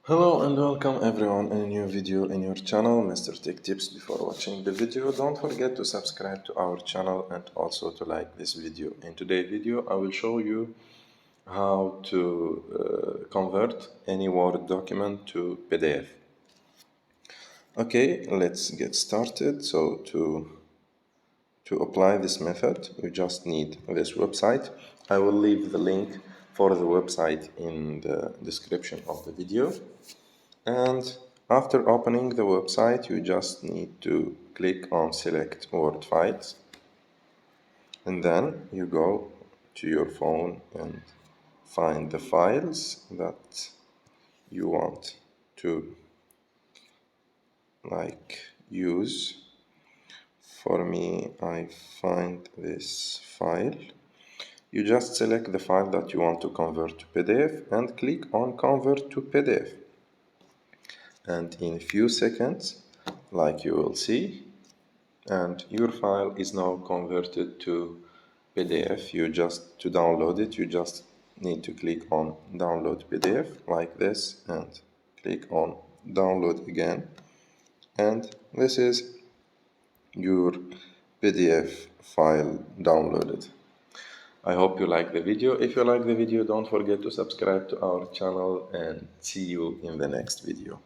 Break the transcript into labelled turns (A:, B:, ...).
A: Hello and welcome everyone in a new video in your channel, Mr. Tech Tips. Before watching the video, don't forget to subscribe to our channel and also to like this video. In today's video, I will show you how to convert any Word document to PDF. Okay, let's get started. So to apply this method, you just need this website. I will leave the link for the website in the description of the video. And after opening the website, you just need to click on select Word files, and then you go to your phone and find the files that you want to use. For me, I find this file. You just select the file that you want to convert to PDF and click on convert to PDF. And in a few seconds, like you will see, and your file is now converted to PDF. To download it, you just need to click on download PDF like this and click on download again, and this is your PDF file downloaded. I hope you like the video. If you like the video, don't forget to subscribe to our channel and see you in the next video.